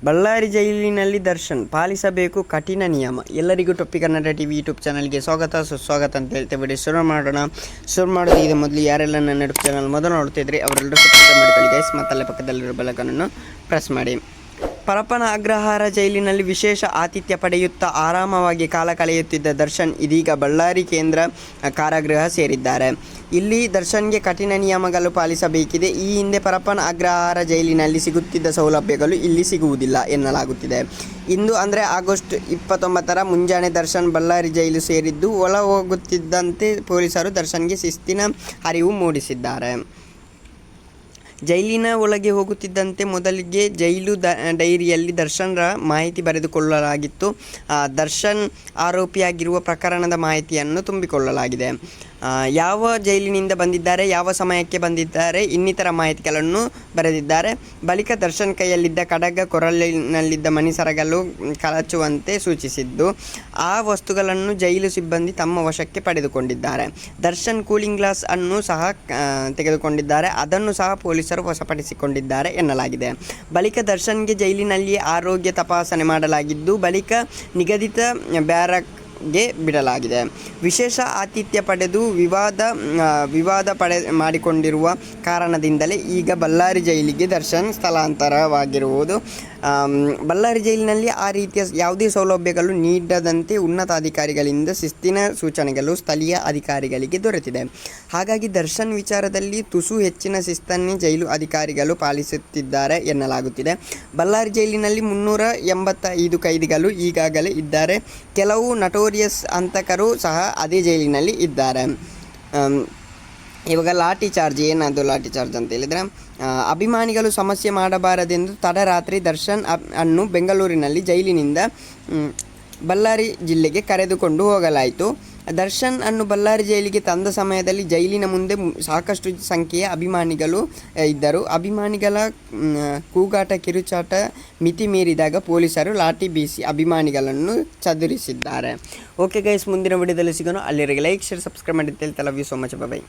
ಬಳ್ಳಾರಿ ಜೈಲಿನಲ್ಲಿ ದರ್ಶನ್ ಪಾಲಿಸಬೇಕು ಕಠಿಣ ನಿಯಮ. ಎಲ್ಲರಿಗೂ ಟೊಪ್ಪಿ ಕನ್ನಡ ಟಿವಿ ಯೂಟ್ಯೂಬ್ ಚಾನಲ್ಗೆ ಸ್ವಾಗತ ಸುಸ್ವಾಗತ ಅಂತ ಹೇಳ್ತೇವೆ. ವಿಡಿಯೋ ಶುರು ಮಾಡೋದು ಇದು ಮೊದಲು ಯಾರೆಲ್ಲ ನನ್ನ ಯೂಟ್ಯೂಬ್ ಚಾನಲ್ ಮೊದಲು ನೋಡ್ತಿದ್ರಿ ಅವರೆಲ್ಲರೂ ಸಬ್ಸ್ಕ್ರೈಬ್ ಮಾಡಿಕೊಳ್ಳಿ ಗೈಸ್. ಮತ್ತಲ್ಲೇ ಪಕ್ಕದಲ್ಲಿರೋ ಬೆಲ್ಲಕನ್ನು ಪ್ರೆಸ್ ಮಾಡಿ. ಪರಪ್ಪನ ಅಗ್ರಹಾರ ಜೈಲಿನಲ್ಲಿ ವಿಶೇಷ ಆತಿಥ್ಯ ಪಡೆಯುತ್ತಾ ಆರಾಮವಾಗಿ ಕಾಲ ಕಳೆಯುತ್ತಿದ್ದ ದರ್ಶನ್ ಇದೀಗ ಬಳ್ಳಾರಿ ಕೇಂದ್ರ ಕಾರಾಗೃಹ ಸೇರಿದ್ದಾರೆ. ಇಲ್ಲಿ ದರ್ಶನ್ಗೆ ಕಠಿಣ ನಿಯಮಗಳು ಪಾಲಿಸಬೇಕಿದೆ. ಈ ಹಿಂದೆ ಪರಪ್ಪನ ಅಗ್ರಹಾರ ಜೈಲಿನಲ್ಲಿ ಸಿಗುತ್ತಿದ್ದ ಸೌಲಭ್ಯಗಳು ಇಲ್ಲಿ ಸಿಗುವುದಿಲ್ಲ ಎನ್ನಲಾಗುತ್ತಿದೆ. ಇಂದು ಅಂದರೆ ಆಗಸ್ಟ್ 29ರ ಮುಂಜಾನೆ ದರ್ಶನ್ ಬಳ್ಳಾರಿ ಜೈಲು ಸೇರಿದ್ದು ಒಳ ಹೋಗುತ್ತಿದ್ದಂತೆ ಪೊಲೀಸರು ದರ್ಶನ್ಗೆ ಶಿಸ್ತಿನ ಅರಿವು ಮೂಡಿಸಿದ್ದಾರೆ. ಜೈಲಿನ ಒಳಗೆ ಹೋಗುತ್ತಿದ್ದಂತೆ ಮೊದಲಿಗೆ ಜೈಲು ಡೈರಿಯಲ್ಲಿ ದರ್ಶನ್ರ ಮಾಹಿತಿ ಬರೆದುಕೊಳ್ಳಲಾಗಿತ್ತು. ದರ್ಶನ್ ಆರೋಪಿಯಾಗಿರುವ ಪ್ರಕರಣದ ಮಾಹಿತಿಯನ್ನು ತುಂಬಿಕೊಳ್ಳಲಾಗಿದೆ. ಯಾವ ಜೈಲಿನಿಂದ ಬಂದಿದ್ದಾರೆ, ಯಾವ ಸಮಯಕ್ಕೆ ಬಂದಿದ್ದಾರೆ, ಇನ್ನಿತರ ಮಾಹಿತಿಗಳನ್ನು ಬರೆದಿದ್ದಾರೆ. ಬಳಿಕ ದರ್ಶನ್ ಕೈಯಲ್ಲಿದ್ದ ಕಡಗ, ಕೊರಳಿನಲ್ಲಿದ್ದ ಮಣಿಸರಗಳು ಕಳಚುವಂತೆ ಸೂಚಿಸಿದ್ದು ಆ ವಸ್ತುಗಳನ್ನು ಜೈಲು ಸಿಬ್ಬಂದಿ ತಮ್ಮ ವಶಕ್ಕೆ ಪಡೆದುಕೊಂಡಿದ್ದಾರೆ. ದರ್ಶನ್ ಕೂಲಿಂಗ್ ಗ್ಲಾಸ್ ಅನ್ನು ಸಹ ತೆಗೆದುಕೊಂಡಿದ್ದಾರೆ. ಅದನ್ನು ಸಹ ಪೊಲೀಸರು ವಶಪಡಿಸಿಕೊಂಡಿದ್ದಾರೆ ಎನ್ನಲಾಗಿದೆ. ಬಳಿಕ ದರ್ಶನ್ಗೆ ಜೈಲಿನಲ್ಲಿ ಆರೋಗ್ಯ ತಪಾಸಣೆ ಮಾಡಲಾಗಿದ್ದು ಬಳಿಕ ನಿಗದಿತ ಬ್ಯಾರಕ್ಗೆ ಬಿಡಲಾಗಿದೆ. ವಿಶೇಷ ಆತಿಥ್ಯ ಪಡೆದು ವಿವಾದ ಮಾಡಿಕೊಂಡಿರುವ ಕಾರಣದಿಂದಲೇ ಈಗ ಬಳ್ಳಾರಿ ಜೈಲಿಗೆ ದರ್ಶನ್ ಸ್ಥಳಾಂತರವಾಗಿರುವುದು. ಬಳ್ಳಾರಿ ಜೈಲಿನಲ್ಲಿ ಆ ರೀತಿಯ ಯಾವುದೇ ಸೌಲಭ್ಯಗಳು ನೀಡದಂತೆ ಉನ್ನತ ಅಧಿಕಾರಿಗಳಿಂದ ಶಿಸ್ತಿನ ಸೂಚನೆಗಳು ಸ್ಥಳೀಯ ಅಧಿಕಾರಿಗಳಿಗೆ ದೊರೆತಿದೆ. ಹಾಗಾಗಿ ದರ್ಶನ್ ವಿಚಾರದಲ್ಲಿ ತುಸು ಹೆಚ್ಚಿನ ಶಿಸ್ತನ್ನೇ ಜೈಲು ಅಧಿಕಾರಿಗಳು ಪಾಲಿಸುತ್ತಿದ್ದಾರೆ ಎನ್ನಲಾಗುತ್ತಿದೆ. ಬಳ್ಳಾರಿ ಜೈಲಿನಲ್ಲಿ 385 ಕೈದಿಗಳು ಈಗಾಗಲೇ ಇದ್ದಾರೆ. ಕೆಲವು ನಟೋರಿಯಸ್ ಹಂತಕರು ಸಹ ಅದೇ ಜೈಲಿನಲ್ಲಿ ಇದ್ದಾರೆ. ಇವಾಗ ಲಾಠಿ ಚಾರ್ಜ್ ಅಂತ ಹೇಳಿದರೆ, ಅಭಿಮಾನಿಗಳು ಸಮಸ್ಯೆ ಮಾಡಬಾರದೆಂದು ತಡರಾತ್ರಿ ದರ್ಶನ್ ಅನ್ನು ಬೆಂಗಳೂರಿನಲ್ಲಿ ಜೈಲಿನಿಂದ ಬಳ್ಳಾರಿ ಜಿಲ್ಲೆಗೆ ಕರೆದುಕೊಂಡು ಹೋಗಲಾಯಿತು. ದರ್ಶನ್ ಅನ್ನು ಬಳ್ಳಾರಿ ಜೈಲಿಗೆ ತಂದ ಸಮಯದಲ್ಲಿ ಜೈಲಿನ ಮುಂದೆ ಸಾಕಷ್ಟು ಸಂಖ್ಯೆಯ ಅಭಿಮಾನಿಗಳು ಇದ್ದರು. ಅಭಿಮಾನಿಗಳ ಕೂಗಾಟ ಕಿರುಚಾಟ ಮಿತಿ ಮೀರಿದಾಗ ಪೊಲೀಸರು ಲಾಠಿ ಬೀಸಿ ಅಭಿಮಾನಿಗಳನ್ನು ಚದುರಿಸಿದ್ದಾರೆ. ಓಕೆ ಗೈಸ್, ಮುಂದಿನ ವಿಡಿಯೋದಲ್ಲಿ ಸಿಗೋಣ. ಅಲ್ಲಿವರೆಗೆ ಲೈಕ್, ಶೇರ್, ಸಬ್ಸ್ಕ್ರೈಬ್ ಮಾಡಿ. Love you so much. By.